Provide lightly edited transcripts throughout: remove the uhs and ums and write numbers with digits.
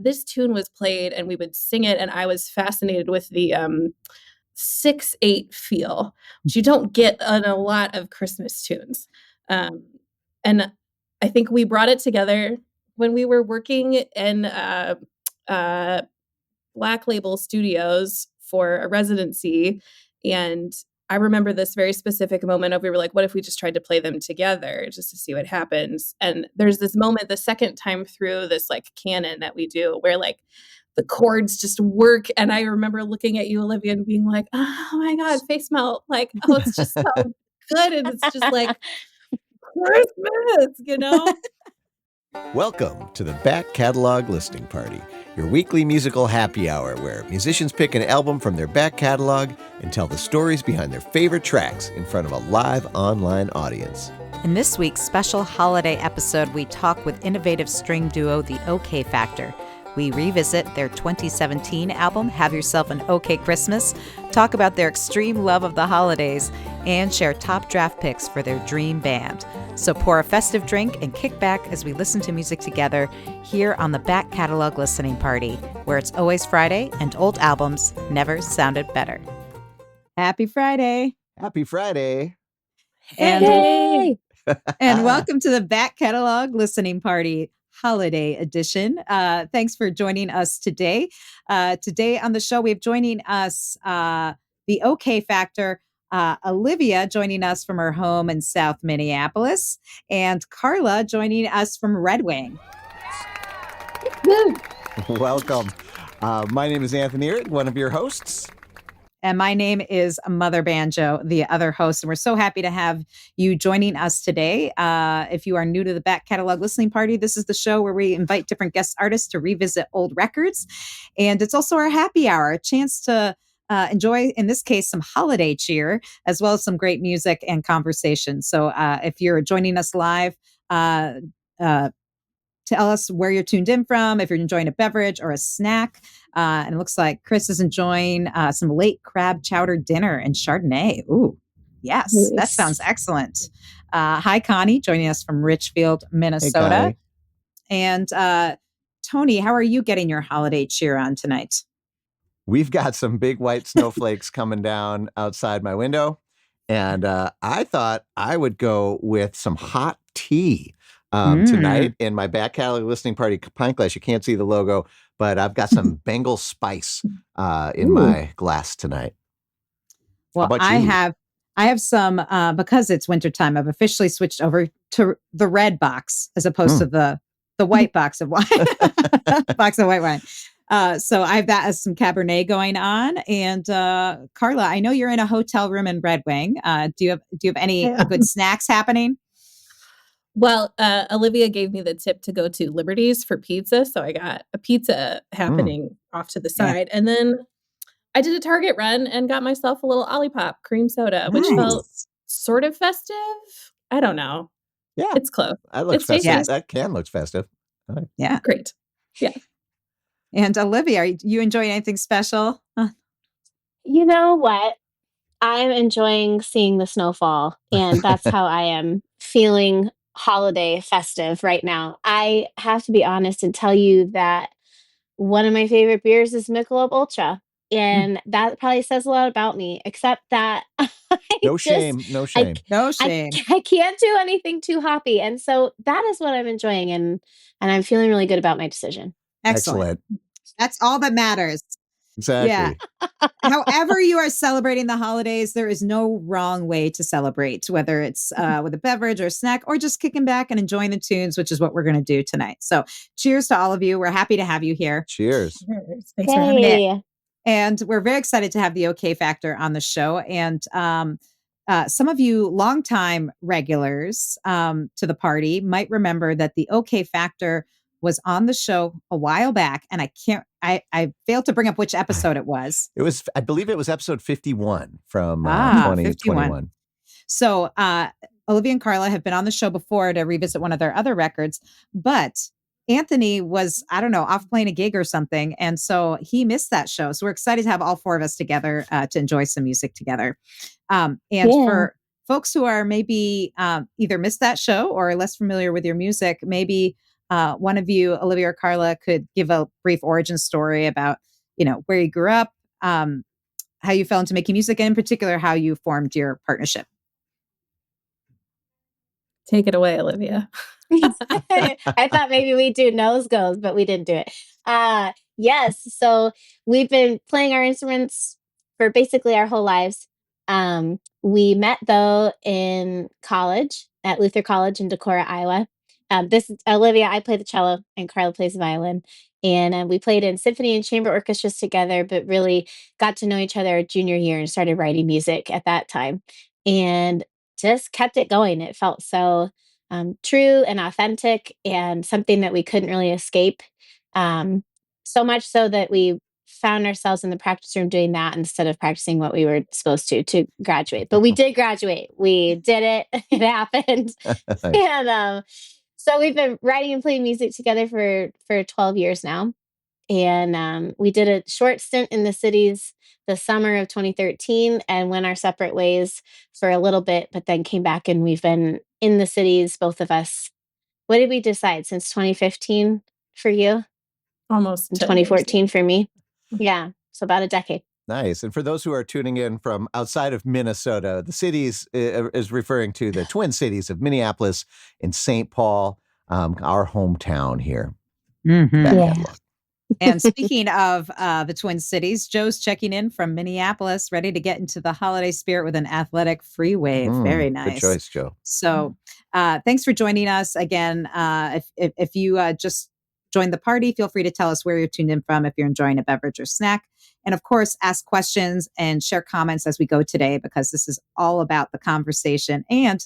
this tune was played and we would sing it. And I was fascinated with the 6/8 feel, which you don't get on a lot of Christmas tunes. And I think we brought it together when we were working in uh, Black Label Studios for a residency. And I remember this very specific moment of we were like, what if we just tried to play them together just to see what happens? And there's this moment the second time through this like canon that we do where like the chords just work. And I remember looking at you, Olivia, and being like, oh my God, face melt. Like, oh, it's just so good. And it's just like Christmas, you know? Welcome to the Back Catalog Listening Party, your weekly musical happy hour where musicians pick an album from their back catalog and tell the stories behind their favorite tracks in front of a live online audience. In this week's special holiday episode, we talk with innovative string duo The OK Factor. We revisit their 2017 album, Have Yourself an OK Christmas, talk about their extreme love of the holidays, and share top draft picks for their dream band. So pour a festive drink and kick back as we listen to music together here on the Back Catalog Listening Party, where it's always Friday and old albums never sounded better. Happy Friday. Happy Friday. And welcome to the Back Catalog Listening Party Holiday Edition. Thanks for joining us today. Today on the show, we have joining us the OK Factor, Olivia joining us from her home in South Minneapolis, and Carla joining us from Red Wing. Welcome. My name is Anthony Ihrig, one of your hosts. And my name is Mother Banjo, the other host. And we're so happy to have you joining us today. If you are new to the Back Catalog Listening Party, this is the show where we invite different guest artists to revisit old records. And it's also our happy hour, a chance to enjoy, in this case, some holiday cheer, as well as some great music and conversation. So if you're joining us live, tell us where you're tuned in from, if you're enjoying a beverage or a snack. And it looks like Chris is enjoying some late crab chowder dinner and Chardonnay. Ooh, yes, nice. That sounds excellent. Hi, Connie, joining us from Richfield, Minnesota. Hey, and Tony, how are you getting your holiday cheer on tonight? We've got some big white snowflakes coming down outside my window. And I thought I would go with some hot tea. Tonight in my Back Catalog Listening Party pint glass. You can't see the logo, but I've got some Bengal spice in my glass tonight. Well, I have some, because it's wintertime, I've officially switched over to the red box as opposed to the white box of wine, box of white wine. So I've got some Cabernet going on. And Carla, I know you're in a hotel room in Red Wing. Do you have any good snacks happening? Well, Olivia gave me the tip to go to Liberty's for pizza. So I got a pizza happening off to the side. And then I did a Target run and got myself a little Olipop cream soda, which felt sort of festive. I don't know. Yeah. It's close. That looks festive. Yes. That can look festive. Right. Yeah. Great. Yeah. And Olivia, are you enjoying anything special? You know what? I'm enjoying seeing the snowfall, and that's how I am feeling holiday festive right now. I have to be honest and tell you that one of my favorite beers is Michelob Ultra, and that probably says a lot about me, except that no shame. I can't do anything too hoppy, and so that is what I'm enjoying, and I'm feeling really good about my decision. Excellent. That's all that matters. Exactly. Yeah. However you are celebrating the holidays, there is no wrong way to celebrate, whether it's with a beverage or a snack or just kicking back and enjoying the tunes, which is what we're going to do tonight. So cheers to all of you. We're happy to have you here. Cheers. Thanks for having me. And we're very excited to have the OK Factor on the show. And some of you longtime regulars to the party might remember that the OK Factor was on the show a while back, and I failed to bring up which episode it was. I believe it was episode 51 from 2021. So Olivia and Carla have been on the show before to revisit one of their other records, but Anthony was, I don't know, off playing a gig or something. And so he missed that show. So we're excited to have all four of us together to enjoy some music together. For folks who are maybe either missed that show or less familiar with your music, maybe one of you, Olivia or Carla, could give a brief origin story about, where you grew up, how you fell into making music, and in particular, how you formed your partnership. Take it away, Olivia. I thought maybe we'd do nose goes, but we didn't do it. Yes. So we've been playing our instruments for basically our whole lives. We met though in college at Luther College in Decorah, Iowa. This is Olivia. I play the cello, and Carla plays the violin. And we played in symphony and chamber orchestras together, but really got to know each other our junior year and started writing music at that time, and just kept it going. It felt so true and authentic, and something that we couldn't really escape. Um, so much so that we found ourselves in the practice room doing that instead of practicing what we were supposed to graduate. But we did graduate. We did it. It happened. Nice. And so we've been writing and playing music together for 12 years now. And we did a short stint in the cities the summer of 2013 and went our separate ways for a little bit, but then came back, and we've been in the cities, both of us. What did we decide, since 2015 for you Almost and 10 years. 2014 for me? Yeah. So about a decade. Nice. And for those who are tuning in from outside of Minnesota, the cities is referring to the Twin Cities of Minneapolis and St. Paul, our hometown here. Mm-hmm. Back Yeah. catalog. And speaking of the Twin Cities, Joe's checking in from Minneapolis, ready to get into the holiday spirit with an athletic free wave. Very nice. Good choice, Joe. So thanks for joining us again. If you just joined the party, feel free to tell us where you're tuned in from if you're enjoying a beverage or snack. And of course, ask questions and share comments as we go today, because this is all about the conversation and,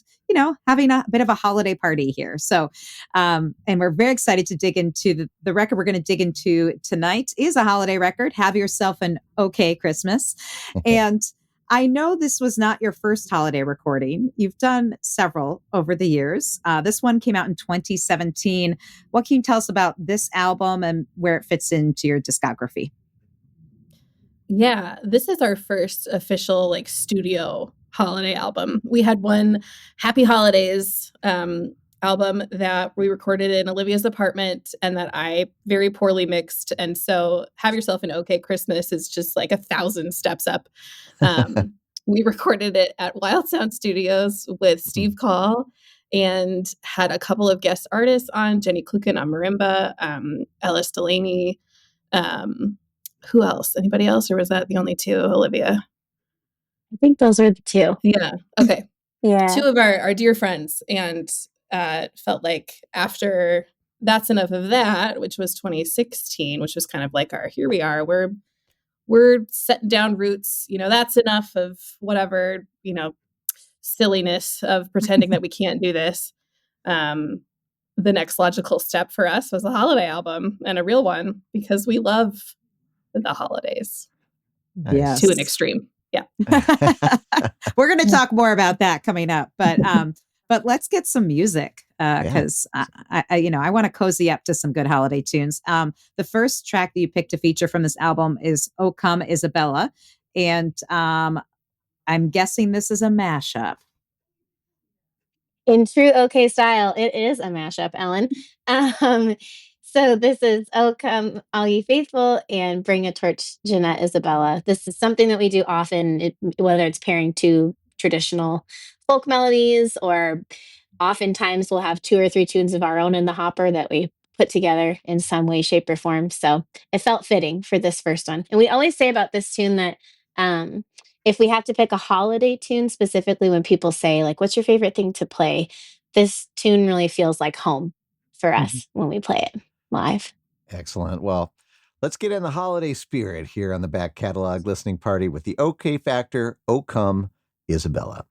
having a bit of a holiday party here. So, and we're very excited to dig into the record we're going to dig into tonight is a holiday record, Have Yourself an Okay Christmas. And I know this was not your first holiday recording. You've done several over the years. This one came out in 2017. What can you tell us about this album and where it fits into your discography? Yeah, this is our first official studio holiday album. We had one Happy Holidays album that we recorded in Olivia's apartment and that I very poorly mixed. And so Have Yourself an Okay Christmas is just 1,000 steps up. We recorded it at Wild Sound Studios with Steve Call and had a couple of guest artists on, Jenny Kluken on marimba, Ellis Delaney. Who else? Anybody else? Or was that the only two, Olivia? I think those are the two. Yeah. Okay. Yeah. Two of our dear friends. And felt like after That's Enough of That, which was 2016, which was kind of our, here we are, we're setting down roots. That's enough of whatever, silliness of pretending that we can't do this. The next logical step for us was a holiday album, and a real one, because we love the holidays. Nice. Yes. To an extreme. Yeah. We're going to talk more about that coming up, but let's get some music because I want to cozy up to some good holiday tunes. The first track that you picked to feature from this album is "Oh Come Isabella," and I'm guessing this is a mashup. In true OK style, it is a mashup, Ellen. So this is "Oh Come All Ye Faithful" and "Bring a Torch, Jeanette Isabella." This is something that we do often, whether it's pairing two traditional folk melodies, or oftentimes we'll have 2 or 3 tunes of our own in the hopper that we put together in some way, shape, or form. So it felt fitting for this first one. And we always say about this tune that if we have to pick a holiday tune, specifically when people say, what's your favorite thing to play? This tune really feels like home for us when we play it live. Excellent. Well, let's get in the holiday spirit here on the Back Catalog Listening Party with the OK Factor, "Oh Come Isabella."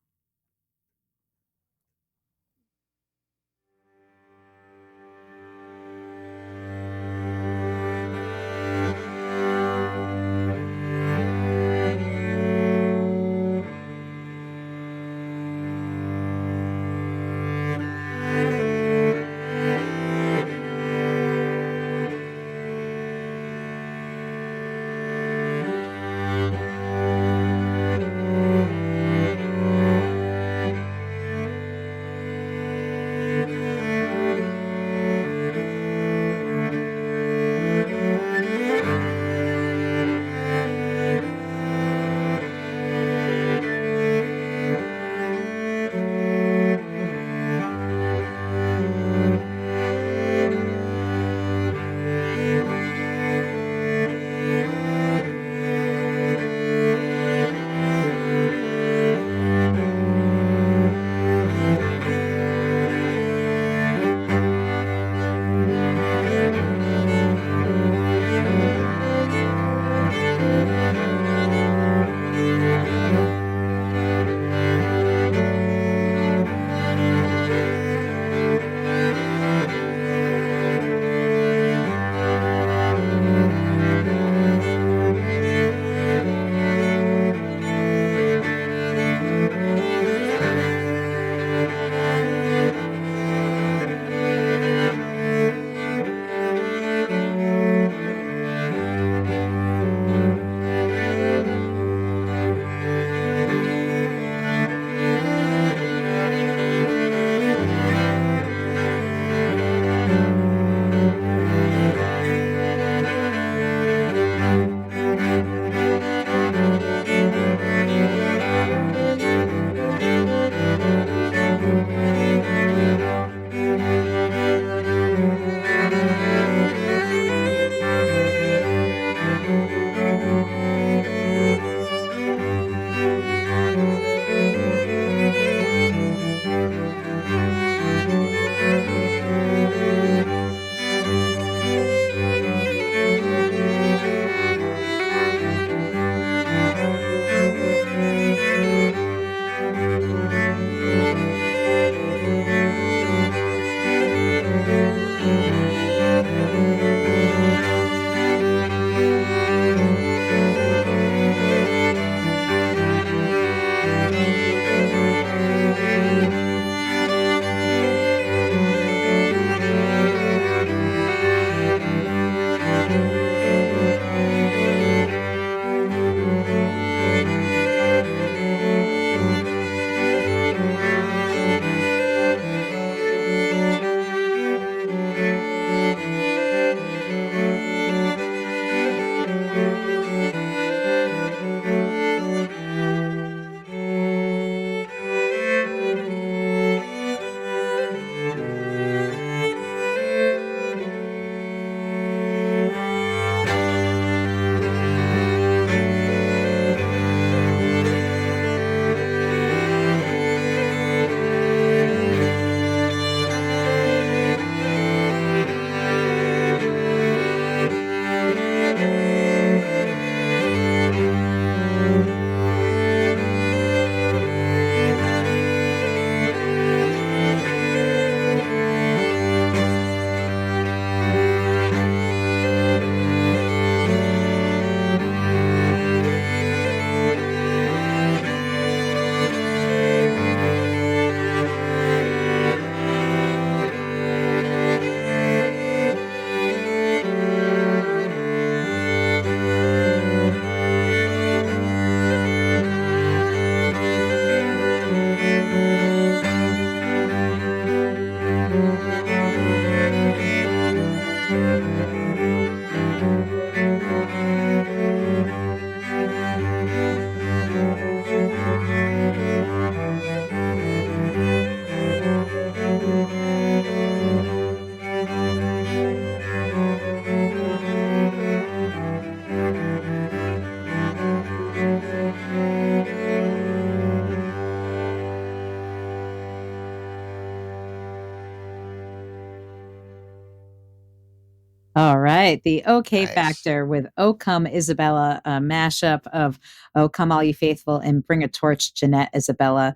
right. The OK Nice. Factor with "O Come Isabella," a mashup of "O Come All You Faithful" and "Bring a Torch, Jeanette Isabella."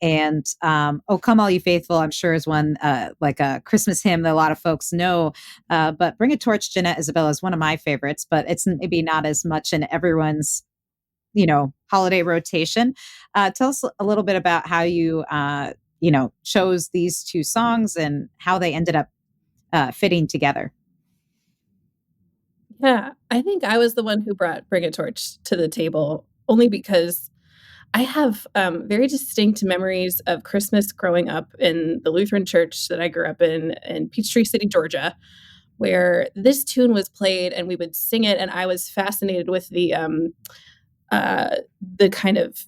And "O Come All You Faithful," I'm sure is one like a Christmas hymn that a lot of folks know. But "Bring a Torch, Jeanette Isabella" is one of my favorites, but it's maybe not as much in everyone's holiday rotation. Tell us a little bit about how you chose these two songs and how they ended up fitting together. Yeah, I think I was the one who brought Bring a Torch to the table only because I have very distinct memories of Christmas growing up in the Lutheran church that I grew up in Peachtree City, Georgia, where this tune was played and we would sing it, and I was fascinated with the kind of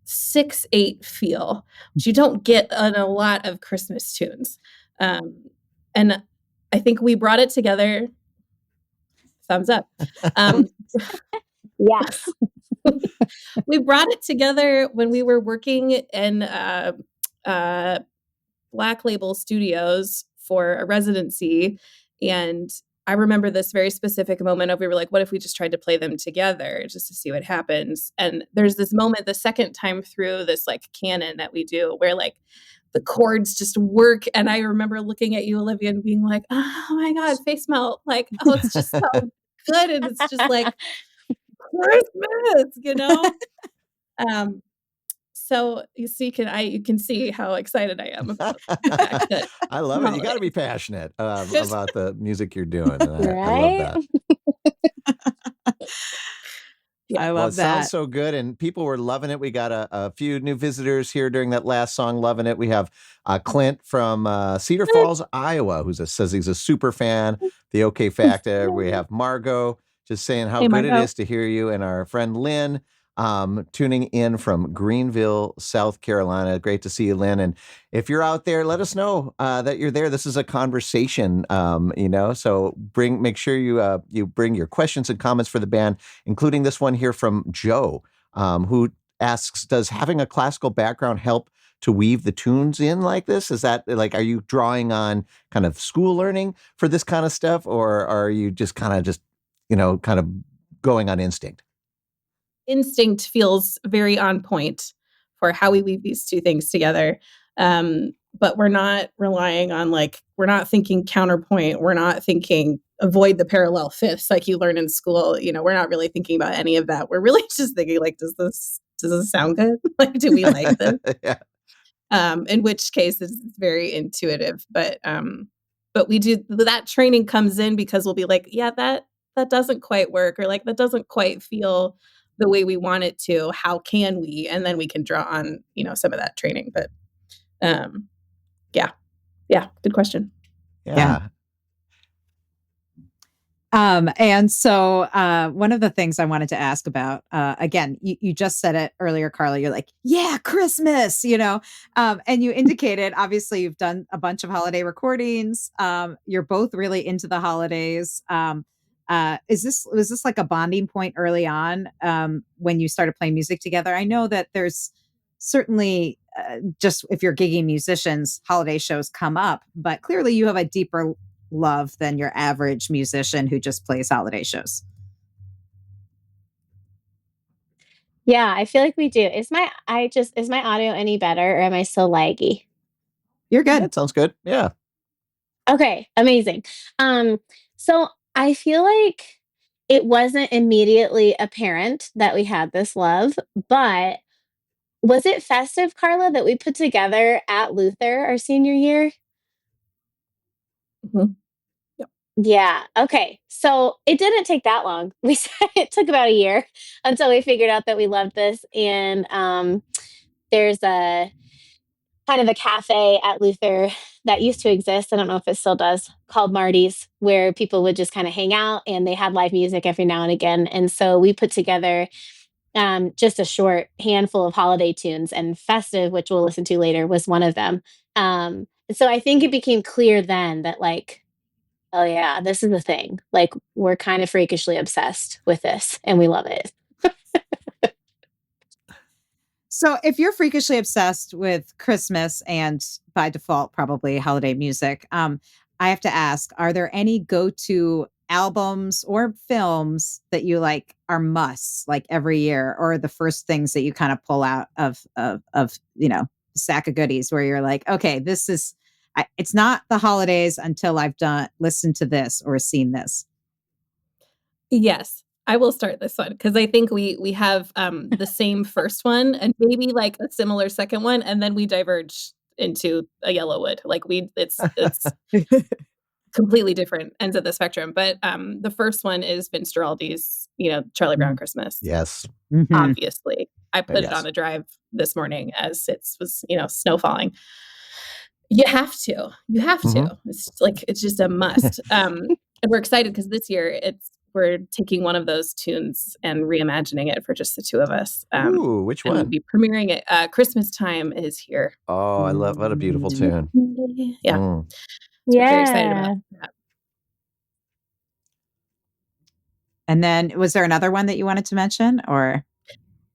6/8 feel, which you don't get in a lot of Christmas tunes. And I think we brought it together. Thumbs up. Um, Yes. we brought it together when we were working in uh, Black Label Studios for a residency, and I remember this very specific moment of we were like, "What if we just tried to play them together just to see what happens?" And there's this moment the second time through this like canon that we do where like the chords just work, and I remember looking at you, Olivia, and being like, "Oh my god, face melt!" Like, oh, it's just so good, and it's just like Christmas. Um, so you can see how excited I am about the fact that I love it. You got to holiday. be passionate Just about the music you're doing. And I love Right? that. yeah. I Well, it love sounds that. so good, and people were loving it. We got a few new visitors here during that last song, loving it. We have Clint from Cedar Falls, Iowa, says he's a super fan. The OK Factor. We have Margot just saying how Hey, good it Margot. is to hear you, and our friend Lynn tuning in from Greenville, South Carolina. Great to see you, Lynn. And if you're out there, let us know that you're there. This is a conversation, So make sure you bring your questions and comments for the band, including this one here from Joe, who asks, does having a classical background help to weave the tunes in like this? Is that like, are you drawing on kind of school learning for this kind of stuff, or are you just kind of going on instinct? Instinct feels very on point for how we weave these two things together. But we're not relying on we're not thinking counterpoint. We're not thinking avoid the parallel fifths like you learn in school. We're not really thinking about any of that. We're really just thinking like, does this sound good? Like, do we like this? Yeah. In which case it's very intuitive, but we do that training comes in because we'll be like, yeah, that doesn't quite work, or like that doesn't quite feel the way we want it to. How can we? And then we can draw on, some of that training. But um yeah. Yeah, good question. Yeah. Yeah. And so one of the things I wanted to ask about, again, you just said it earlier, Carla, you're like, yeah, Christmas, and you indicated, obviously you've done a bunch of holiday recordings. You're both really into the holidays. Was this like a bonding point early on when you started playing music together? I know that there's certainly just if you're gigging musicians, holiday shows come up, but clearly you have a deeper love than your average musician who just plays holiday shows. Yeah, I feel like we do. Is my audio any better or am I still laggy? You're good. That sounds good. Yeah. Okay, amazing. So I feel like it wasn't immediately apparent that we had this love, but was it Festive, Carla, that we put together at Luther our senior year? Mhm. Yep. Yeah. Okay. So it didn't take that long. We said it took about a year until we figured out that we loved this. And there's a kind of a cafe at Luther that used to exist. I don't know if it still does, called Marty's, where people would just kind of hang out and they had live music every now and again. And so we put together just a short handful of holiday tunes, and Festive, which we'll listen to later, was one of them. So I think it became clear then that, like, oh yeah, this is the thing. Like, we're kind of freakishly obsessed with this and we love it. So if you're freakishly obsessed with Christmas and by default, probably holiday music, I have to ask, are there any go-to albums or films that you like are musts like every year, or the first things that you kind of pull out of sack of goodies where you're like, okay, this is it's not the holidays until I've listened to this or seen this. Yes, I will start this one because I think we have the same first one and maybe like a similar second one, and then we diverge into a Yellowwood. Like it's completely different ends of the spectrum. But the first one is Vince Guaraldi's, Charlie Brown Christmas. Yes. Mm-hmm. Obviously, I put it Yes. on the drive this morning as it was snow falling. You have to. Mm-hmm. It's just a must. And we're excited because this year we're taking one of those tunes and reimagining it for just the two of us. Ooh, which And we'll one? be premiering it. Christmas Time is here. Oh, I love, what a beautiful tune. Yeah. Mm. So we're very excited about that. And then was there another one that you wanted to mention, or?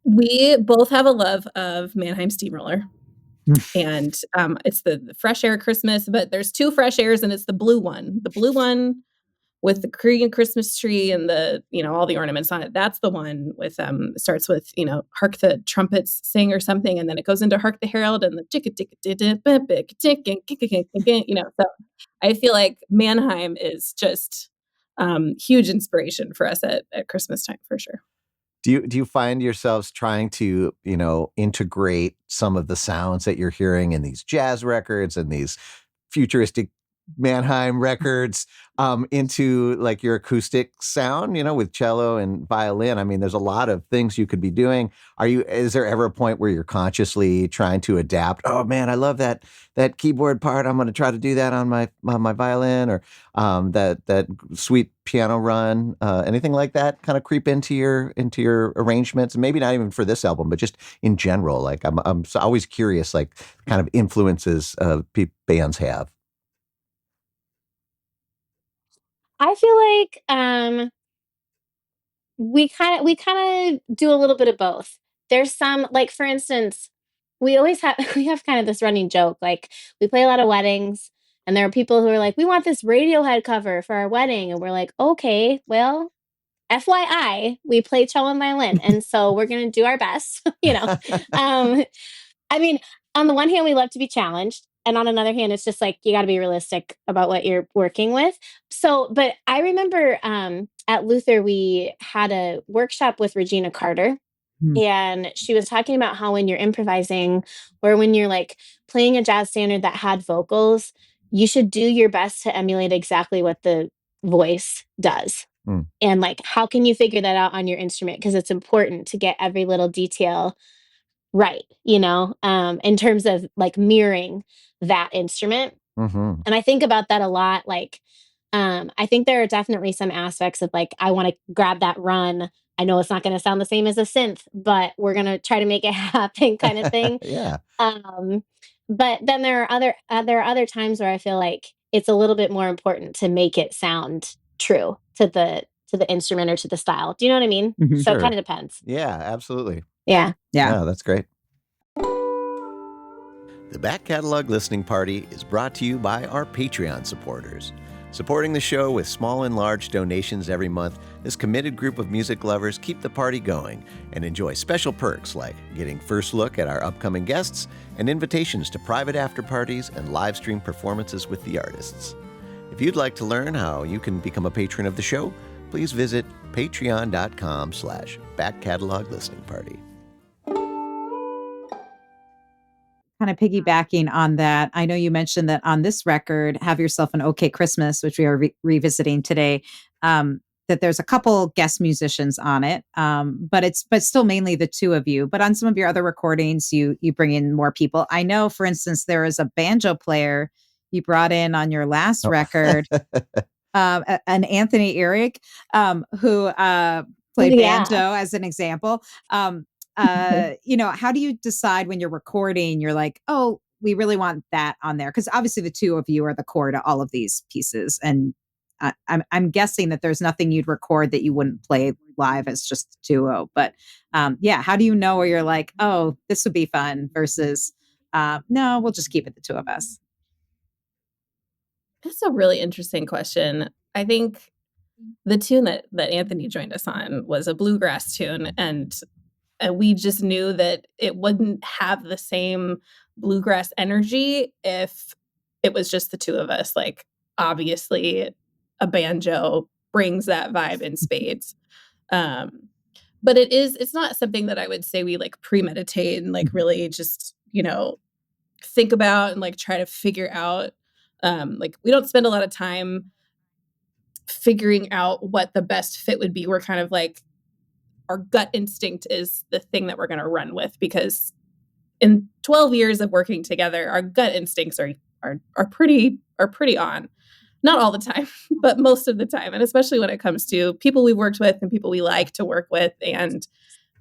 We both have a love of Mannheim Steamroller. And it's the Fresh Air Christmas, but there's two Fresh Airs and it's the blue one. The blue one with the Korean Christmas tree and the, all the ornaments on it. That's the one with starts with, Hark the Trumpets Sing or something, and then it goes into Hark the Herald and the so I feel like Mannheim is just huge inspiration for us at Christmas time for sure. Do you find yourselves trying to, integrate some of the sounds that you're hearing in these jazz records and these futuristic Mannheim records into like your acoustic sound, with cello and violin? I mean, there's a lot of things you could be doing. Is there ever a point where you're consciously trying to adapt? Oh man, I love that keyboard part. I'm going to try to do that on my violin, or that sweet piano run. Anything like that kind of creep into your arrangements? Maybe not even for this album, but just in general. Like I'm always curious, like kind of influences bands have. I feel like we kind of do a little bit of both. There's some, like, for instance, we always have we have kind of this running joke. Like, we play a lot of weddings, and there are people who are like, "We want this Radiohead cover for our wedding," and we're like, "Okay, well, FYI, we play cello and violin, and so we're gonna do our best." Um, I mean, on the one hand, we love to be challenged. And on another hand, it's just like you got to be realistic about what you're working with. So, but I remember at Luther, we had a workshop with Regina Carter. And she was talking about how when you're improvising or when you're like playing a jazz standard that had vocals, you should do your best to emulate exactly what the voice does. And like, how can you figure that out on your instrument? Because it's important to get every little detail right, in terms of like mirroring that instrument. Mm-hmm. And I think about that a lot. Like, I think there are definitely some aspects of like, I want to grab that run. I know it's not going to sound the same as a synth, but we're going to try to make it happen, kind of thing. Yeah. But then there are other times where I feel like it's a little bit more important to make it sound true to the instrument or to the style. Do you know what I mean? Mm-hmm. So Sure. it kind of depends. Yeah, absolutely. Yeah. Yeah, that's great. The Back Catalog Listening Party is brought to you by our Patreon supporters. Supporting the show with small and large donations every month, this committed group of music lovers keep the party going and enjoy special perks like getting first look at our upcoming guests and invitations to private after parties and live stream performances with the artists. If you'd like to learn how you can become a patron of the show, please visit patreon.com/backcatalog-listening-party. Kind of piggybacking on that, I know you mentioned that on this record, Have Yourself an OK Christmas, which we are revisiting today, that there's a couple guest musicians on it, but still mainly the two of you. But on some of your other recordings, you bring in more people. I know, for instance, there is a banjo player you brought in on your last record, an Anthony Ihrig, who played banjo as an example. How do you decide when you're recording? You're like, oh, we really want that on there, because obviously the two of you are the core to all of these pieces, and I'm guessing that there's nothing you'd record that you wouldn't play live as just duo. But how do you know where you're like, oh, this would be fun versus no, we'll just keep it the two of us? That's a really interesting question. I think the tune that Anthony joined us on was a bluegrass tune, and we just knew that it wouldn't have the same bluegrass energy if it was just the two of us. Like, obviously, a banjo brings that vibe in spades. Um, but it's not something that I would say we like premeditate and like really just, think about and like try to figure out. Like, we don't spend a lot of time figuring out what the best fit would be. We're kind of like, our gut instinct is the thing that we're going to run with, because in 12 years of working together, our gut instincts are pretty on. Not all the time, but most of the time, and especially when it comes to people we've worked with and people we like to work with, and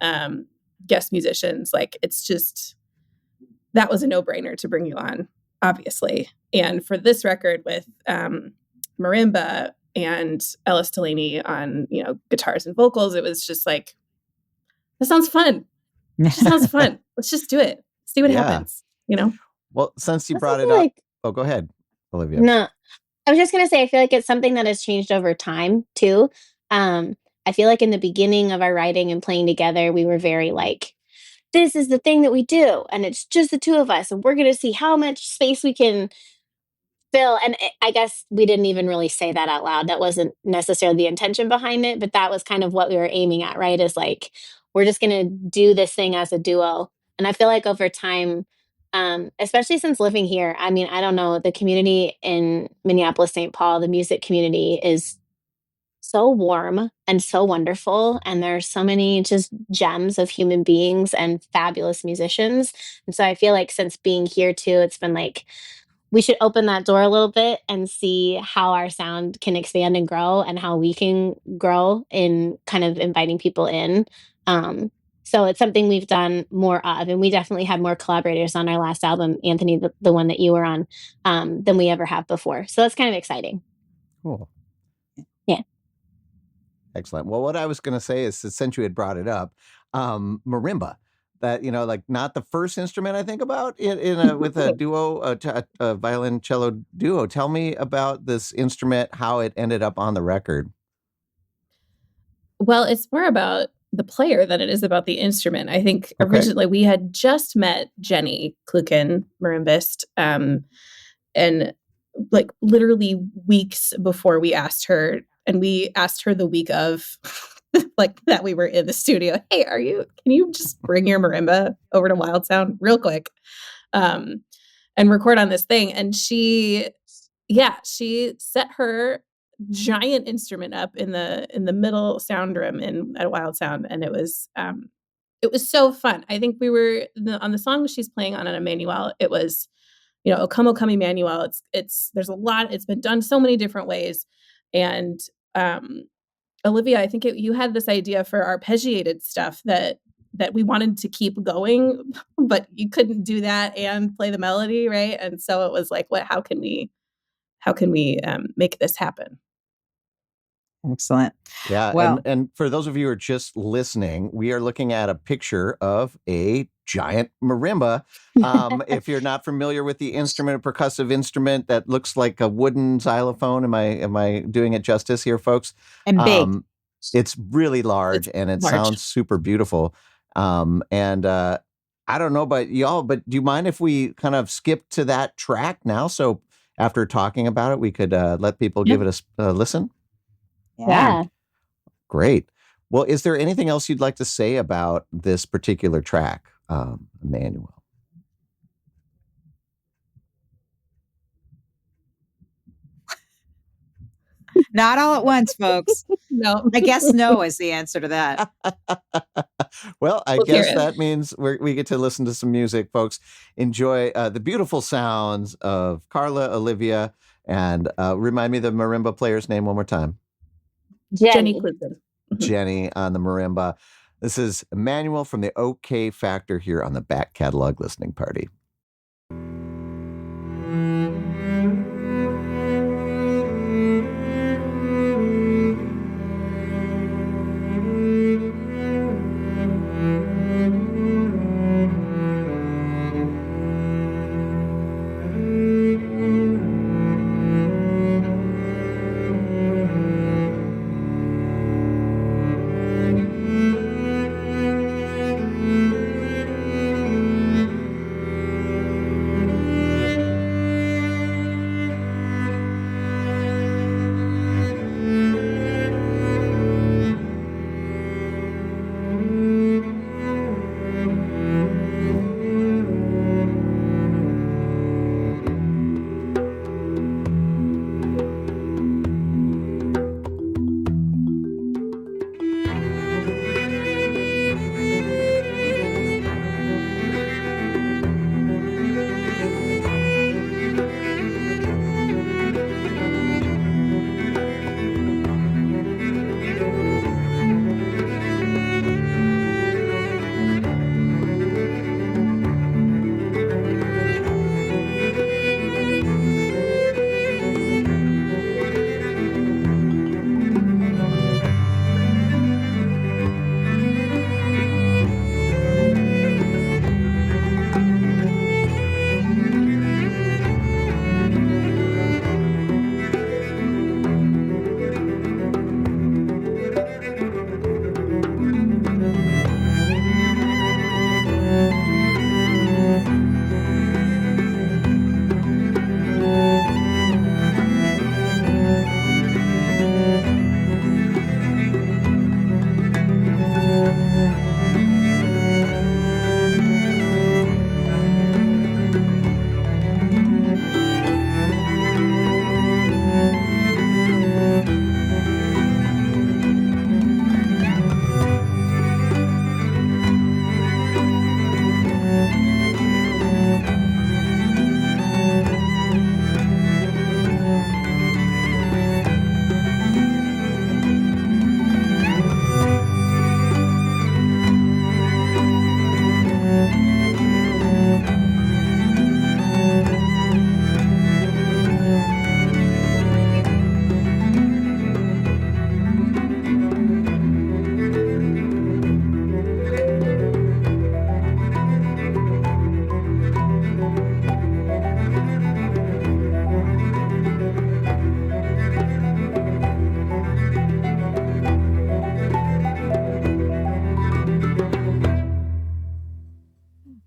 um, guest musicians. Like, it's just, that was a no-brainer to bring you on, obviously. And for this record with marimba and Ellis Delaney on, guitars and vocals, it was just like, that sounds fun. It just sounds fun. Let's just do it. See what Yeah. happens, you know? Well, since you Also brought it feel up, like oh, go ahead, Olivia. no, I was just gonna say I feel like it's something that has changed over time too. I feel like in the beginning of our writing and playing together, we were very like, this is the thing that we do, and it's just the two of us, and we're gonna see how much space we can fill. And I guess we didn't even really say that out loud. That wasn't necessarily the intention behind it, but that was kind of what we were aiming at, right? Is like, we're just gonna do this thing as a duo. And I feel like over time, especially since living here, I mean, I don't know, the community in Minneapolis, St. Paul, the music community is so warm and so wonderful. And there's so many just gems of human beings and fabulous musicians. And so I feel like since being here too, it's been like, we should open that door a little bit and see how our sound can expand and grow, and how we can grow in kind of inviting people in. Um, so it's something we've done more of, and we definitely had more collaborators on our last album, Anthony, the one that you were on, than we ever have before. So that's kind of exciting. Cool. Yeah. Excellent. Well, what I was going to say is, since you had brought it up, marimba, that, like not the first instrument I think about with a duo, a violin cello duo. Tell me about this instrument, how it ended up on the record. Well, it's more about the player than it is about the instrument. I think Okay. originally we had just met Jenny Klukin, marimbist, and like literally weeks before we asked her, and we asked her the week of like that we were in the studio. Hey, can you just bring your marimba over to Wild Sound real quick? And record on this thing. And she set her giant instrument up in the middle sound room at Wild Sound, and it was so fun. I think we were on the song she's playing on Emmanuel. It was, O Come, O Come Emmanuel. There's a lot. It's been done so many different ways, and Olivia, I think you had this idea for arpeggiated stuff that we wanted to keep going, but you couldn't do that and play the melody, right? And so it was like, how can we make this happen? Excellent. Yeah, Well, and for those of you who are just listening, we are looking at a picture of a giant marimba. If you're not familiar with the instrument, a percussive instrument that looks like a wooden xylophone, am I doing it justice here, folks? and big. It's really large, It's and it large. sounds super beautiful. And I don't know about y'all, but do you mind if we kind of skip to that track now? So after talking about it, we could let people give it a listen. Yeah. Great. Well, is there anything else you'd like to say about this particular track, Emmanuel? Not all at once, folks. No. I guess no is the answer to that. Well, I We'll hear guess it. that means we get to listen to some music, folks. Enjoy the beautiful sounds of Carla, Olivia, and remind me the marimba player's name one more time. Jenny Jenny. Klukin. Mhm. Jenny on the marimba. This is Emmanuel from the OK Factor here on the Back Catalog Listening Party.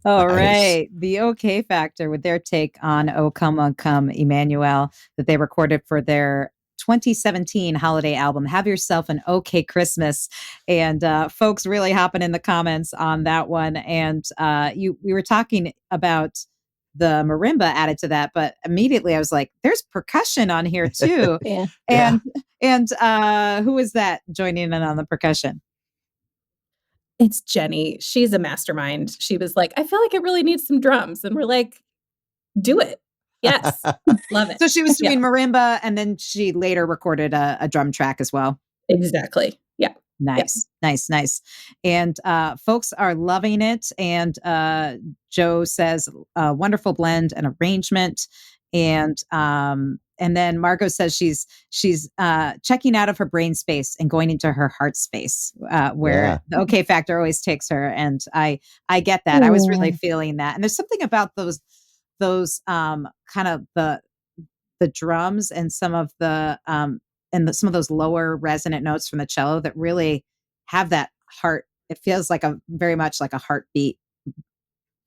All Nice. right. The OK Factor with their take on O Come, Emmanuel, that they recorded for their 2017 holiday album, Have Yourself an OK Christmas. And folks really hopping in the comments on that one. And we were talking about the marimba added to that, but immediately I was like, there's percussion on here too. Yeah. Yeah. And who is that joining in on the percussion? It's Jenny. She's a mastermind. She was like, I feel like it really needs some drums. And we're like, do it. Yes. Love it. So she was Yeah, doing marimba, and then she later recorded a drum track as well. exactly. Yeah. Yeah. Nice. And folks are loving it. And Joe says, wonderful blend and arrangement. And then Margot says she's checking out of her brain space and going into her heart space, where Yeah. the OK Factor always takes her. And I get that. I was really feeling that. And there's something about those kind of the drums and some of the some of those lower resonant notes from the cello that really have that heart. It feels like a very much like a heartbeat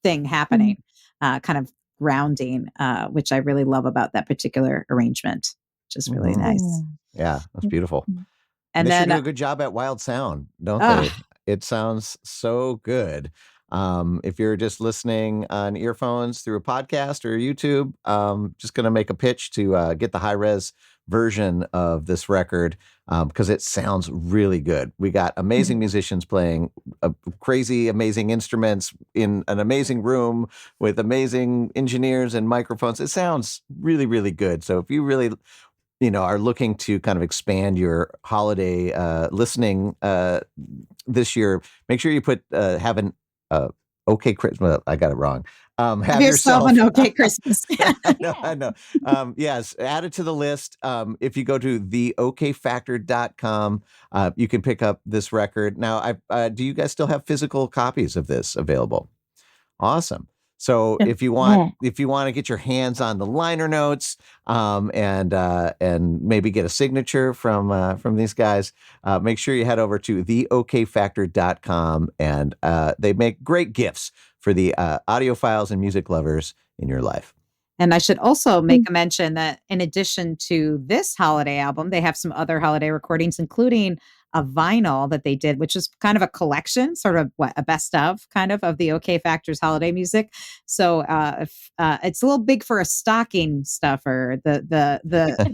thing happening, kind of grounding, which I really love about that particular arrangement, which is really nice. Yeah, that's beautiful. And They sure then do a good job at Wild Sound, don't ah, they? It sounds so good. If you're just listening on earphones through a podcast or YouTube, just going to make a pitch to get the high res version of this record because it sounds really good. We got amazing musicians playing crazy, amazing instruments in an amazing room with amazing engineers and microphones. It sounds really, really good. So if you really are looking to kind of expand your holiday listening this year, make sure you put have an okay Christmas. Well, I got it wrong. Have yourself yourself. an OK Christmas. I know. Yes, add it to the list. If you go to theokfactor.com, you can pick up this record. Now, do you guys still have physical copies of this available? Awesome. So if you want to get your hands on the liner notes and maybe get a signature from these guys, make sure you head over to theokfactor.com and they make great gifts for the audiophiles and music lovers in your life. And I should also make a mention that in addition to this holiday album, they have some other holiday recordings, including a vinyl that they did, which is kind of a collection, sort of a best of kind of the OK Factor's holiday music. So if, it's a little big for a stocking stuffer, the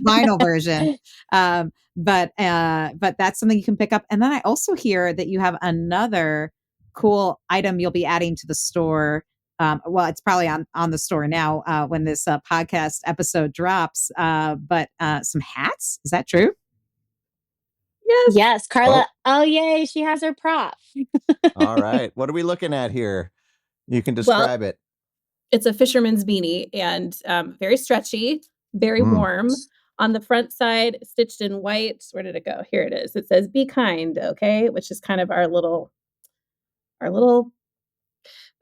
vinyl version. But that's something you can pick up. And then I also hear that you have another cool item you'll be adding to the store. Well, it's probably on the store now when this podcast episode drops. But some hats, is that true? Yes, Carla. Oh, yay. She has her prop. All right. What are we looking at here? You can describe it. It's a fisherman's beanie and very stretchy, very warm. On the front side, stitched in white. Where did it go? Here it is. It says "Be kind," okay, which is kind of our little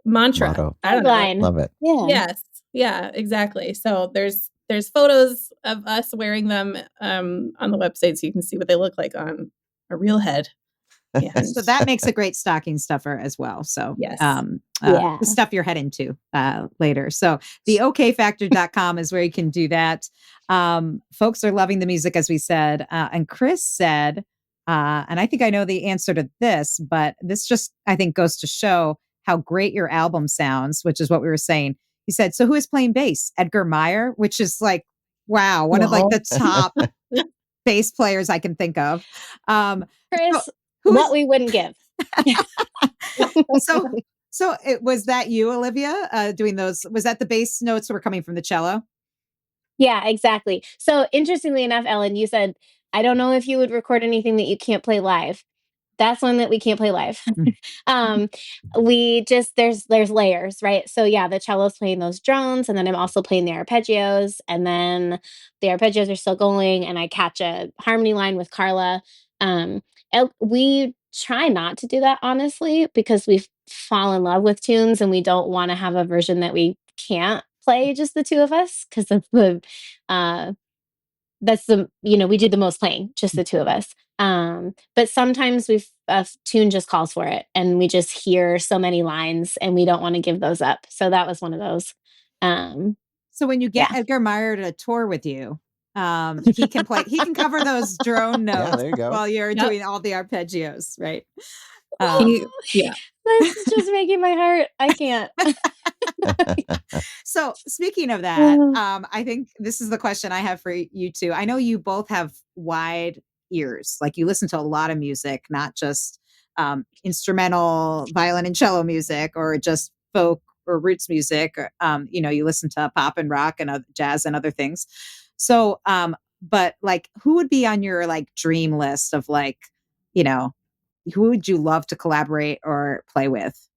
mantra. Motto. I don't know. Love it. Yeah. Yes. Yeah, exactly. So there's photos of us wearing them on the website so you can see what they look like on a real head. And So that makes a great stocking stuffer as well. So yes. the stuff you're heading to later. So the okfactor.com is where you can do that. Folks are loving the music, as we said. And Chris said, and I think I know the answer to this, but this just, I think, goes to show how great your album sounds, which is what we were saying. He said, so who is playing bass? Edgar Meyer, which is like, wow, one of like the top bass players I can think of. Chris, what we wouldn't give. So was that you, Olivia, doing those? Was that the bass notes were coming from the cello? Yeah, exactly. So interestingly enough, Ellen, you said, I don't know if you would record anything that you can't play live. That's one that we can't play live. We just, there's layers, right? So yeah, the cello's playing those drones, and then I'm also playing the arpeggios, and then the arpeggios are still going, and I catch a harmony line with Carla. And we try not to do that, honestly, because we fall in love with tunes and we don't want to have a version that we can't play just the two of us, because of the that's the we do the most playing, just the two of us. But sometimes tune just calls for it, and we just hear so many lines, and we don't want to give those up. So that was one of those. So when you get Yeah. Edgar Meyer to tour with you, he can play. He can cover those drone Yeah, notes there you go. while you're Yep. doing all the arpeggios, right? Yeah. This is just making my heart. I can't. So speaking of that, I think this is the question I have for you two. I know you both have wide ears. Like you listen to a lot of music, not just instrumental violin and cello music or just folk or roots music. Or, you listen to pop and rock and jazz and other things. So, but like, who would be on your like dream list of like, who would you love to collaborate or play with?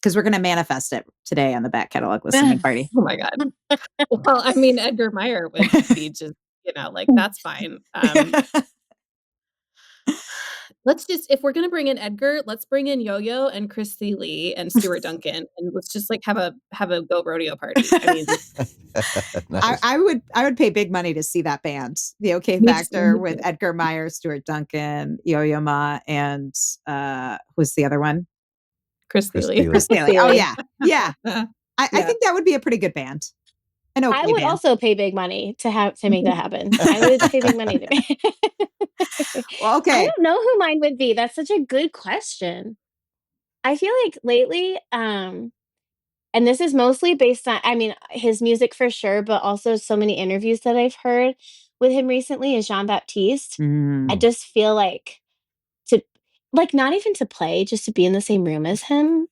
Because we're going to manifest it today on the back catalog listening party. Oh my God. Well, I mean, Edgar Meyer would be just, like, that's fine. Let's just, if we're gonna bring in Edgar, let's bring in Yo-Yo and Christy Lee and Stuart Duncan, and let's just like have a goat rodeo party. I mean, Nice. I would pay big money to see that band, the OK Me Factor too. with Edgar Meyer, Stuart Duncan, Yo-Yo Ma, and who's the other one? Christy Christy Lee. Lee. Chris Daly. Oh yeah, yeah. Uh, I yeah. think that would be a pretty good band. An I OK would band. also pay big money to make that happen. I would pay big money to make. Well, I okay. don't know who mine would be. That's such a good question. I feel like lately, and this is mostly based on, I mean, his music for sure, but also so many interviews that I've heard with him recently is Jean Baptiste. I just feel like to, like, not even to play, just to be in the same room as him.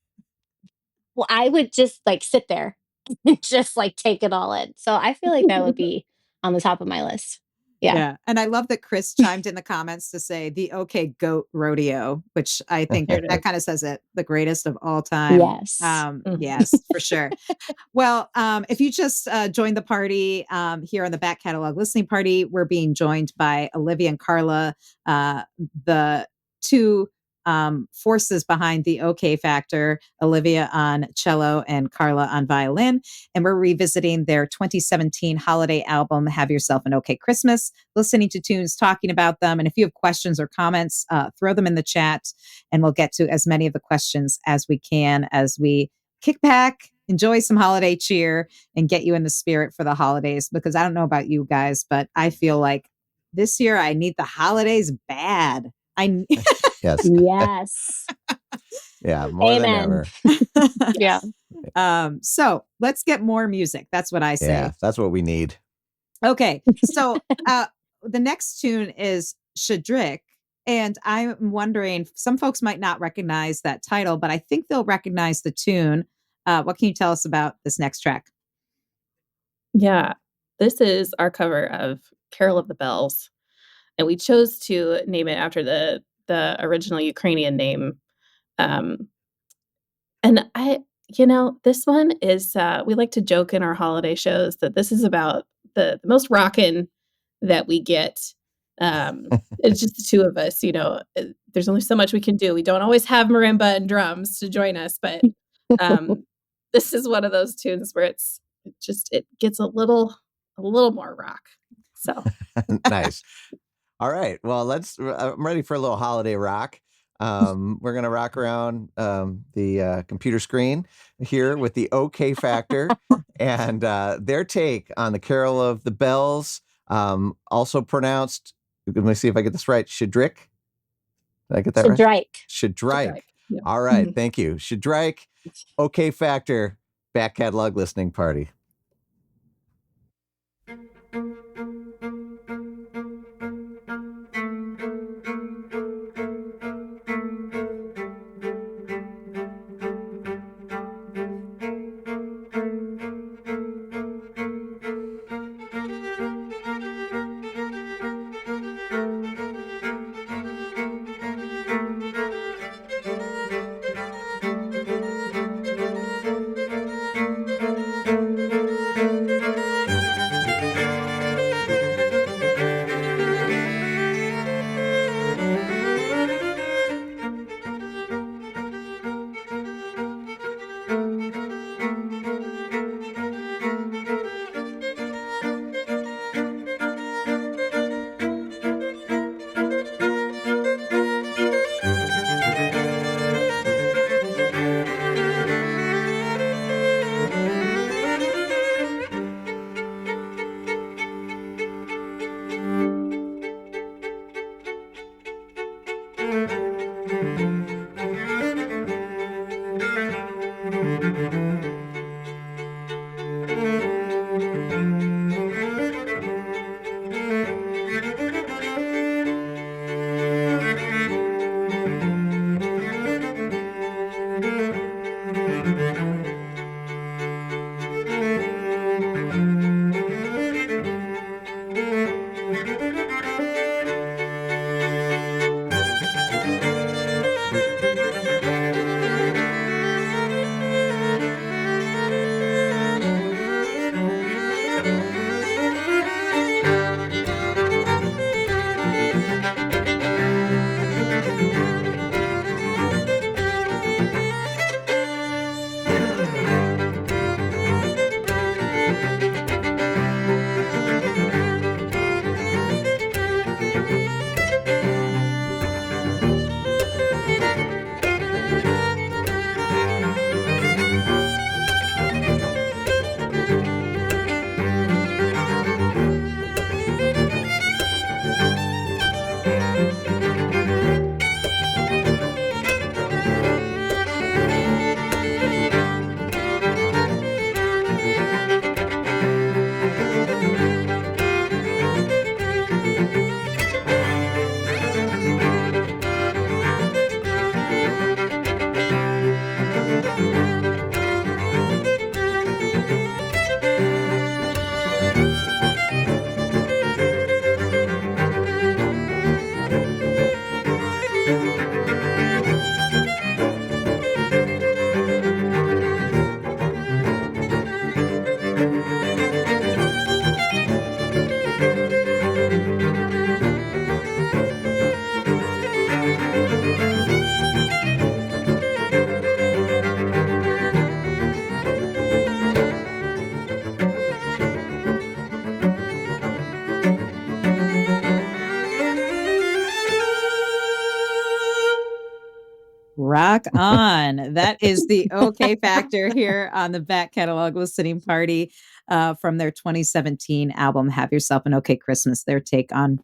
Well, I would just like sit there and just like take it all in. So I feel like that would be on the top of my list. Yeah. Yeah. And I love that Chris chimed in the comments to say the OK Goat Rodeo, which I think There it that is. kind of says it, the greatest of all time. Yes. Yes, for sure. Well, if you just joined the party here on the back catalog listening party, we're being joined by Olivia and Carla, the two forces behind the OK Factor, Olivia on cello and Carla on violin. And we're revisiting their 2017 holiday album, Have Yourself an OK Christmas, listening to tunes, talking about them. And if you have questions or comments, throw them in the chat and we'll get to as many of the questions as we can as we kick back, enjoy some holiday cheer, and get you in the spirit for the holidays. Because I don't know about you guys, but I feel like this year I need the holidays bad. Yes. Yes. Yeah. More than Amen. ever. Yeah. So let's get more music. That's what I say. Yeah. That's what we need. Okay. So the next tune is Shchedryk. And I'm wondering, some folks might not recognize that title, but I think they'll recognize the tune. What can you tell us about this next track? Yeah. This is our cover of Carol of the Bells. And we chose to name it after the original Ukrainian name. And this one is, we like to joke in our holiday shows that this is about the most rockin' that we get. It's just the two of us, there's only so much we can do. We don't always have marimba and drums to join us, but this is one of those tunes where it gets a little more rock. So Nice. All right. Well, I'm ready for a little holiday rock. We're going to rock around the computer screen here with the OK Factor and their take on the Carol of the Bells, also pronounced, let me see if I get this right, Shchedryk. Did I get that right? Shchedryk. Yeah. All right. Thank you. Shchedryk, OK Factor, back catalog listening party. Rock on. That is the OK Factor here on the back catalog listening party from their 2017 album, Have Yourself an OK Christmas, their take on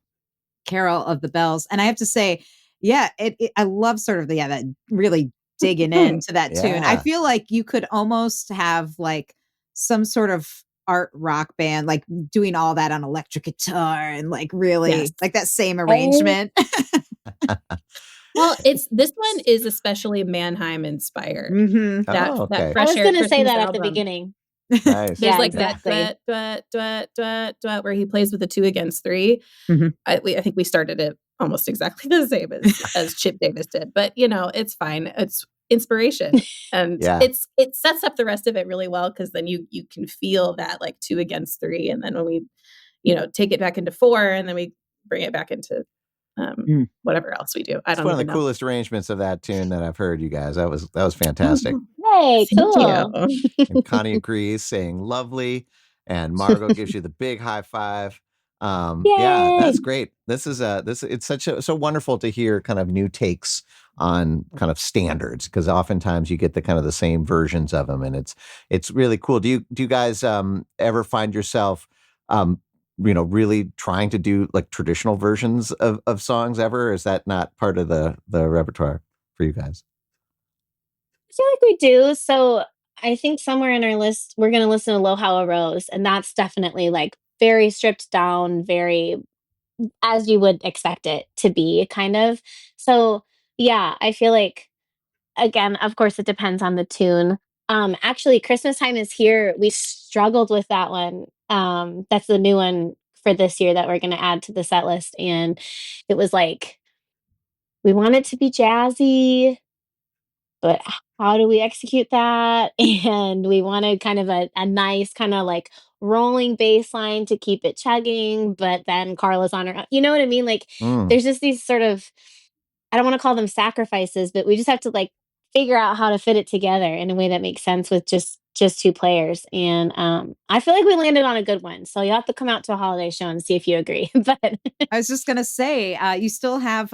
Carol of the Bells. And I have to say, yeah, I love sort of that really digging into that tune. I Yeah. feel like you could almost have like some sort of art rock band, like doing all that on electric guitar and like really Yes. like that same arrangement. Well, this one is especially Mannheim inspired. Mhm. That Oh, that okay. I Fresh was Air going to say Christmas that at the album. beginning. Nice. There's Yeah, like exactly. that duet, duet, duet, duet, duet, where he plays with the 2 against 3. Mhm. I think we started it almost exactly the same as Chip Davis did, but it's fine. It's inspiration, and Yeah. it sets up the rest of it really well because then you can feel that like 2 against 3, and then when we take it back into 4, and then we bring it back into whatever else we do. I It's don't one of the even know. coolest arrangements of that tune that I've heard, you guys. That was fantastic. Hey, Thank cool. you. And Connie agrees, saying lovely, and Margot gives you the big high five. Yeah, Yay. that's great. This is it's so wonderful to hear kind of new takes on kind of standards, because oftentimes you get the kind of the same versions of them, and it's really cool. Do you guys ever find yourself really trying to do like traditional versions of songs ever? Or is that not part of the repertoire for you guys? I feel like we do. So I think somewhere in our list, we're going to listen to Low How a Rose. And that's definitely like very stripped down, very as you would expect it to be, kind of. So yeah, I feel like, again, of course, it depends on the tune. Actually, Christmas Time is Here. We struggled with that one. That's the new one for this year that we're going to add to the set list. And it was like, we want it to be jazzy, but how do we execute that? And we wanted kind of a nice kind of like rolling bass line to keep it chugging, but then Carla's on her, you know what I mean? Like Mm. there's just these sort of, I don't want to call them sacrifices, but we just have to like figure out how to fit it together in a way that makes sense with just 2 players. And I feel like we landed on a good one. So you'll have to come out to a holiday show and see if you agree. But I was just going to say, you still have,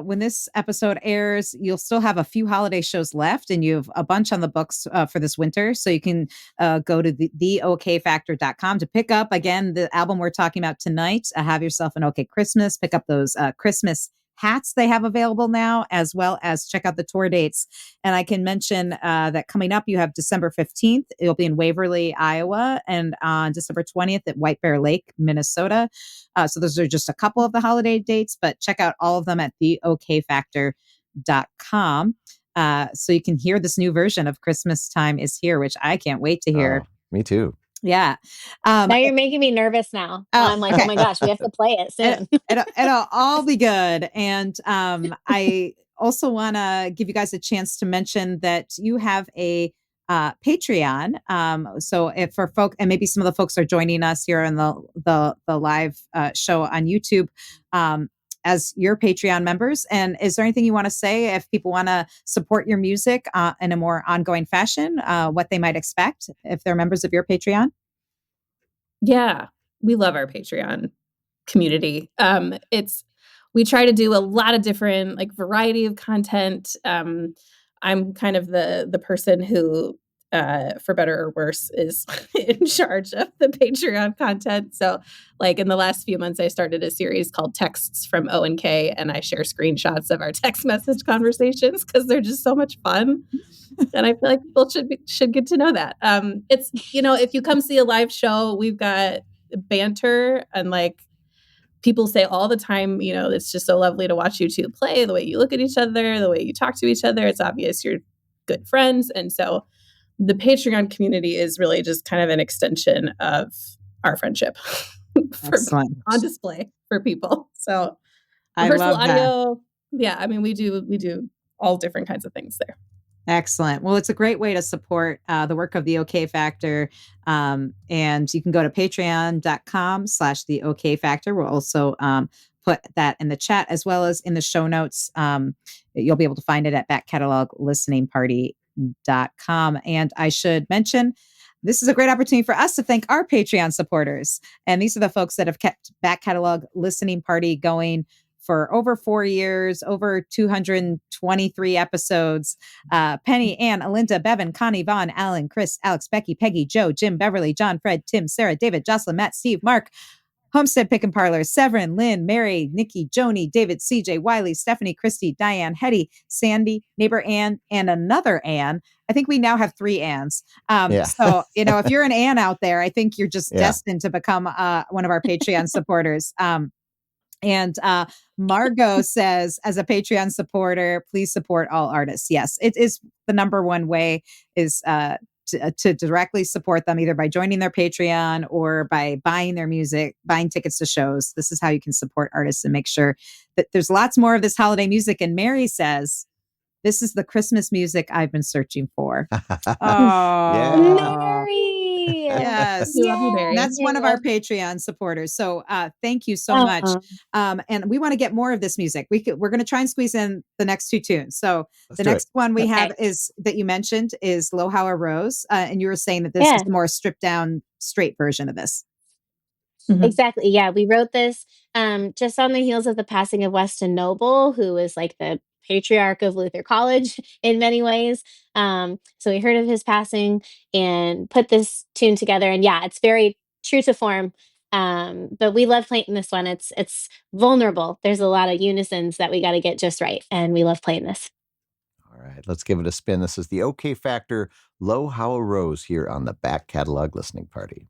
when this episode airs, you'll still have a few holiday shows left, and you have a bunch on the books for this winter. So you can go to theokfactor.com to pick up, again, the album we're talking about tonight, Have Yourself an OK Christmas. Pick up those Christmas hats they have available now, as well as check out the tour dates. And I can mention that coming up, you have December 15th. It'll be in Waverly, Iowa, and on December 20th at White Bear Lake, Minnesota. So those are just a couple of the holiday dates, but check out all of them at theokfactor.com. So you can hear this new version of Christmas Time is Here, which I can't wait to hear. Oh, me too. Yeah. Now you're making me nervous now. I'm like, okay. oh my gosh, we have to play it soon. It'll all be good. And I also want to give you guys a chance to mention that you have a Patreon. So if for folk, and maybe some of the folks are joining us here in the live show on YouTube, as your Patreon members. And is there anything you want to say if people want to support your music in a more ongoing fashion, what they might expect if they're members of your Patreon? Yeah, we love our Patreon community. We try to do a lot of different like variety of content. I'm kind of the person who, for better or worse, is in charge of the Patreon content. So, like in the last few months, I started a series called Texts from O and K, and I share screenshots of our text message conversations because they're just so much fun. And I feel like people should get to know that. It's, if you come see a live show, we've got banter and like people say all the time, it's just so lovely to watch you two play, the way you look at each other, the way you talk to each other. It's obvious you're good friends. And so the Patreon community is really just kind of an extension of our friendship on display for people. So rehearsal audio. Yeah. I mean, we do all different kinds of things there. Excellent. Well, it's a great way to support the work of the OK Factor. And you can go to patreon.com/the OK Factor. We'll also put that in the chat as well as in the show notes. You'll be able to find it at backcataloglisteningparty.com. And I should mention, this is a great opportunity for us to thank our Patreon supporters. And these are the folks that have kept Back Catalog Listening Party going for over 4 years, over 223 episodes. Penny, Ann, Alinda, Bevan, Connie, Vaughn, Alan, Chris, Alex, Becky, Peggy, Joe, Jim, Beverly, John, Fred, Tim, Sarah, David, Jocelyn, Matt, Steve, Mark, Homestead Pick and Parlor, Severin, Lynn, Mary, Nikki, Joni, David, CJ, Wiley, Stephanie, Christy, Diane, Hetty, Sandy, neighbor Ann, and another Ann. I think we now have 3 Anns. So, if you're an Ann out there, I think you're just destined to become one of our Patreon supporters. And Margot says, as a Patreon supporter, please support all artists. Yes, it is the number one way is to directly support them, either by joining their Patreon or by buying their music, buying tickets to shows. This is how you can support artists and make sure that there's lots more of this holiday music. And Mary says, this is the Christmas music I've been searching for. Mary! Yes. We love you, Mary. That's one of our Patreon supporters. So thank you so much. And we want to get more of this music. We're going to try and squeeze in the next 2 tunes. So the next one we have is that you mentioned is Low How a Rose. And you were saying that this is the more stripped down, straight version of this. Mm-hmm. Exactly. Yeah. We wrote this just on the heels of the passing of Weston Noble, who was like the patriarch of Luther College in many ways. So we heard of his passing and put this tune together. And yeah, it's very true to form. But we love playing this one. It's vulnerable. There's a lot of unisons that we got to get just right. And we love playing this. All right, let's give it a spin. This is the OK Factor, Low How a Rose here on the Back Catalog Listening Party.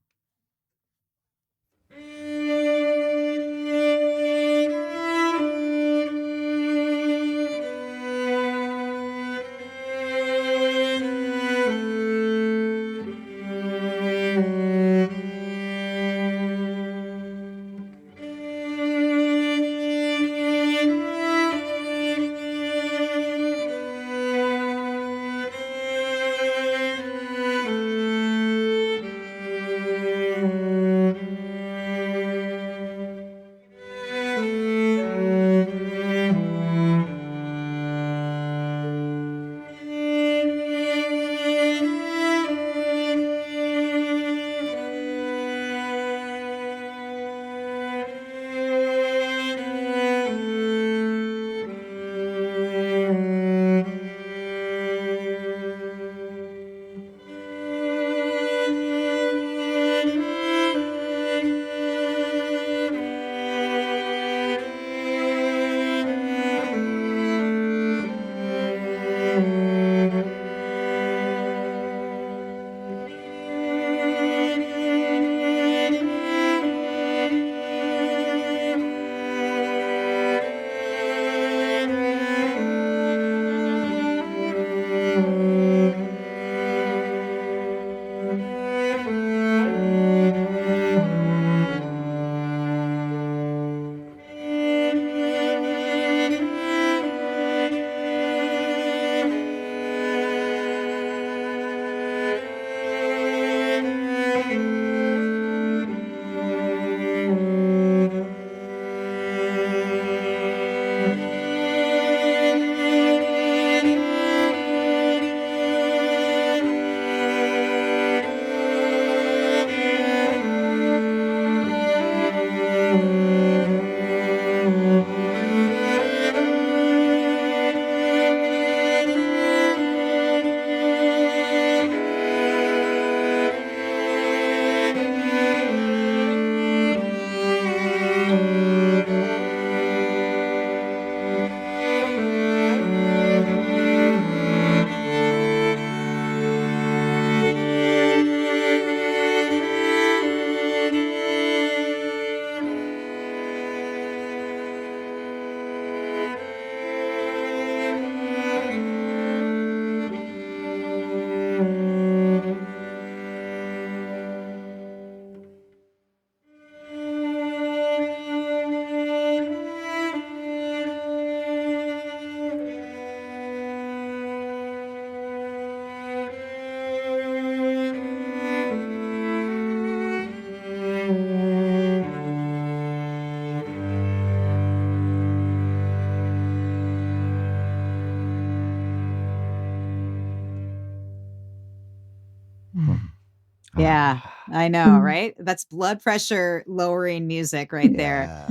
Yeah, I know, right? That's blood pressure lowering music right there. Yeah.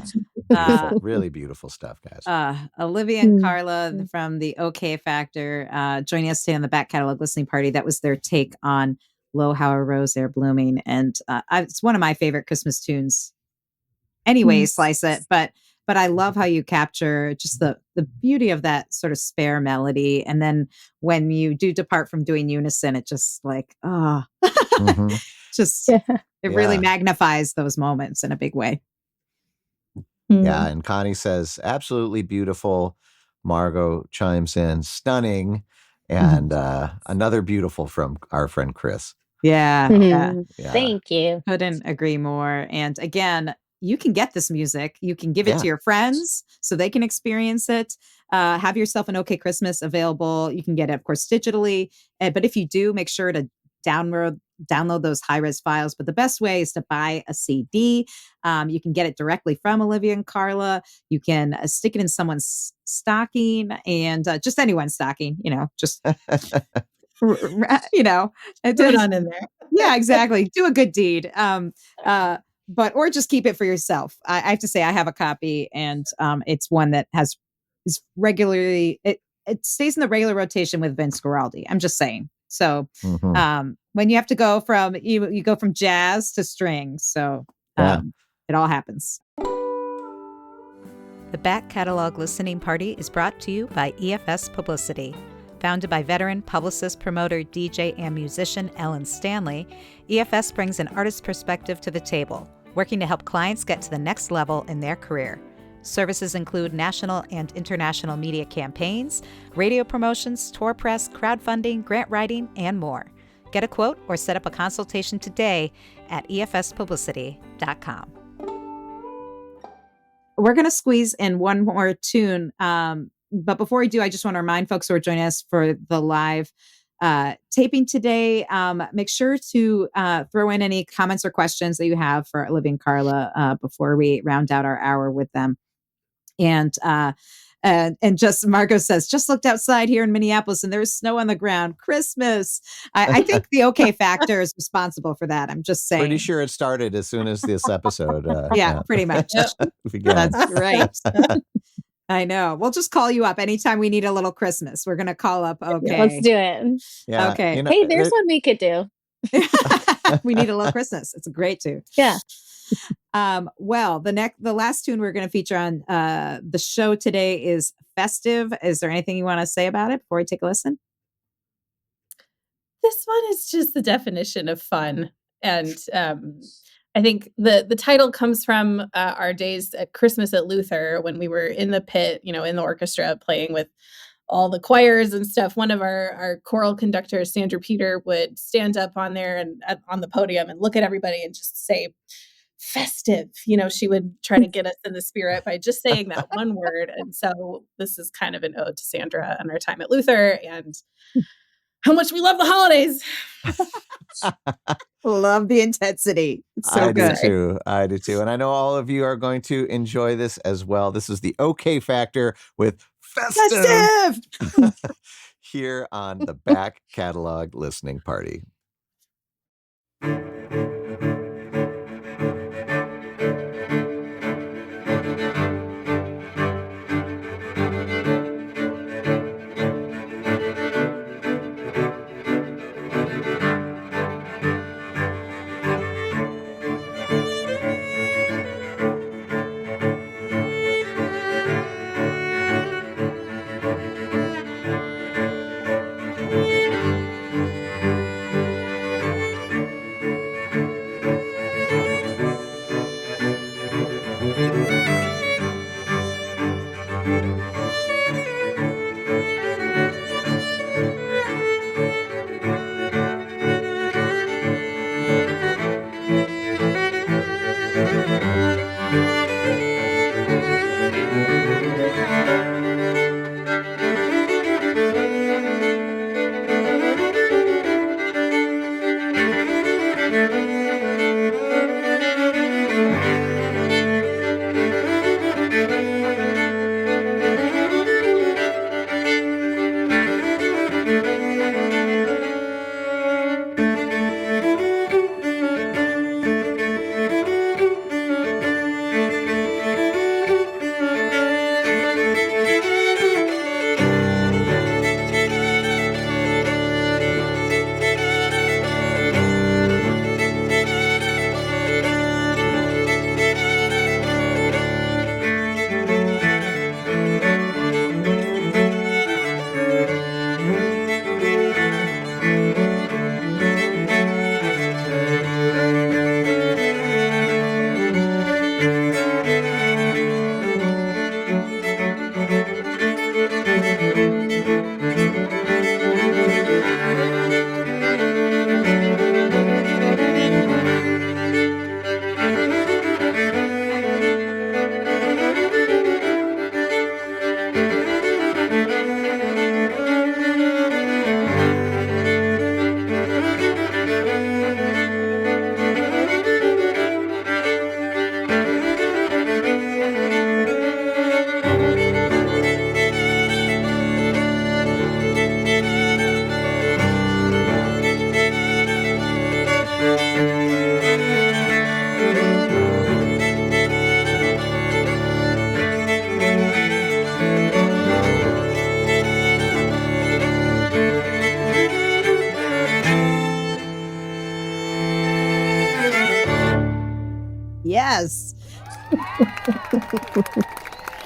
Uh, Beautiful. Really beautiful stuff, guys. Olivia and Carla from the OK Factor joining us today on the back catalog listening party. That was their take on Lo How a Rose There Blooming. And it's one of my favorite Christmas tunes anyway, slice it. But I love how you capture just the beauty of that sort of spare melody. And then when you do depart from doing unison, it just like, Mhm. just, Yeah. it really Yeah. magnifies those moments in a big way. Yeah. And Connie says, absolutely beautiful. Margot chimes in, stunning. And another beautiful from our friend Chris. Yeah. Yeah. Yeah. Thank you. Couldn't agree more. And again, you can get this music. You can give it Yeah. to your friends so they can experience it. Have yourself an OK Christmas available. You can get it, of course, digitally. But if you do, make sure to download those high-res files. But the best way is to buy a CD. You can get it directly from Olivia and Carla. You can stick it in someone's stocking and just anyone's stocking, just it Put it does. on in there. Yeah, exactly. Do a good deed. Or just keep it for yourself. I have to say I have a copy and it's one that is regularly it stays in the regular rotation with Vince Guaraldi. I'm just saying. So when you have to go from you go from jazz to strings. So it all happens. The Back Catalog Listening Party is brought to you by EFS Publicity. Founded by veteran publicist, promoter, DJ, and musician Ellen Stanley, EFS brings an artist's perspective to the table, working to help clients get to the next level in their career. Services include national and international media campaigns, radio promotions, tour press, crowdfunding, grant writing, and more. Get a quote or set up a consultation today at efspublicity.com. We're going to squeeze in one more tune. But before we do, I just want to remind folks who are joining us for the live taping today, make sure to throw in any comments or questions that you have for Olivia and Carla before we round out our hour with them. And just Margot says, just looked outside here in Minneapolis and there's snow on the ground. Christmas. I think the OK Factor is responsible for that. I'm just saying. Pretty sure it started as soon as this episode. Yeah, pretty much. began. That's right. I know. We'll just call you up anytime we need a little Christmas. We're going to call up. Okay. Let's do it. Yeah. Okay. Hey, there's one we could do. We need a little Christmas. It's a great tune. Yeah. Well, the last tune we're going to feature on the show today is Festive. Is there anything you want to say about it before we take a listen? This one is just the definition of fun. And I think the title comes from our days at Christmas at Luther when we were in the pit, in the orchestra playing with all the choirs and stuff. One of our choral conductors, Sandra Peter, would stand up on there and on the podium and look at everybody and just say, festive. She would try to get us in the spirit by just saying that one word. And so this is kind of an ode to Sandra and our time at Luther and how much we love the holidays. Love the intensity. It's so good. I do too. And I know all of you are going to enjoy this as well. This is the OK Factor with Festive! Here on the Back Catalog Listening Party.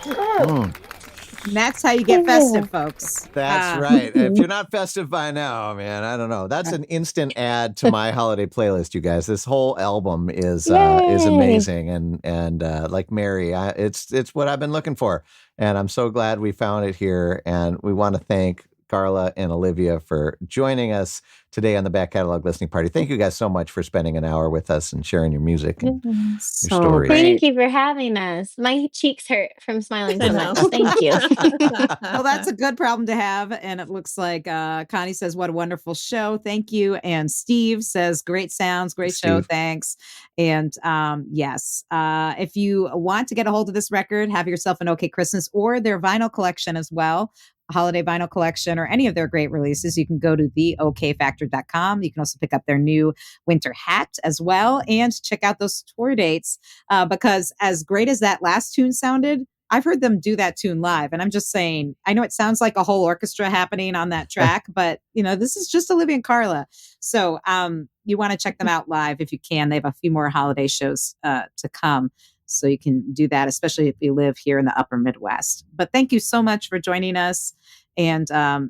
Mm. And that's how you get festive, folks. That's right. If you're not festive by now, man, I don't know. That's an instant add to my holiday playlist, you guys. This whole album is amazing, and like Mary, it's what I've been looking for, and I'm so glad we found it here. And we want to thank Carla and Olivia for joining us today on the Back Catalog Listening Party. Thank you guys so much for spending an hour with us and sharing your music and your stories. Thank you for having us. My cheeks hurt from smiling so much. Thank you. Well, that's a good problem to have. And it looks like Connie says, what a wonderful show. Thank you. And Steve says, great sounds, great show. Thanks. And yes, if you want to get a hold of this record, have yourself an OK Christmas or their vinyl collection as well. Holiday vinyl collection or any of their great releases, you can go to theokfactor.com. You can also pick up their new winter hat as well and check out those tour dates because as great as that last tune sounded, I've heard them do that tune live. And I'm just saying, I know it sounds like a whole orchestra happening on that track, but this is just Olivia and Carla. So you want to check them out live if you can. They have a few more holiday shows to come. So you can do that, especially if you live here in the upper Midwest. But thank you so much for joining us. And I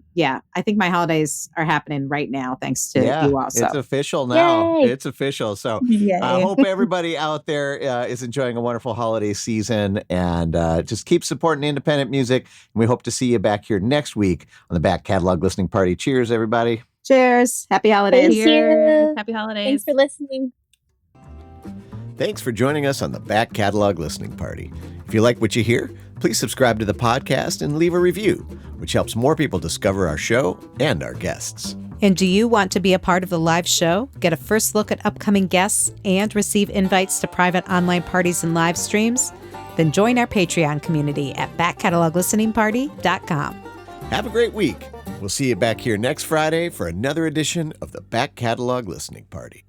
think my holidays are happening right now, thanks to you also. It's official now. Yay. It's official. So I hope everybody out there is enjoying a wonderful holiday season and just keep supporting independent music. And we hope to see you back here next week on the Back Catalog Listening Party. Cheers, everybody. Cheers. Happy holidays. Thank you. Happy holidays. Thanks for listening. Thanks for joining us on the Back Catalog Listening Party. If you like what you hear, please subscribe to the podcast and leave a review, which helps more people discover our show and our guests. And do you want to be a part of the live show, get a first look at upcoming guests, and receive invites to private online parties and live streams? Then join our Patreon community at backcataloglisteningparty.com. Have a great week. We'll see you back here next Friday for another edition of the Back Catalog Listening Party.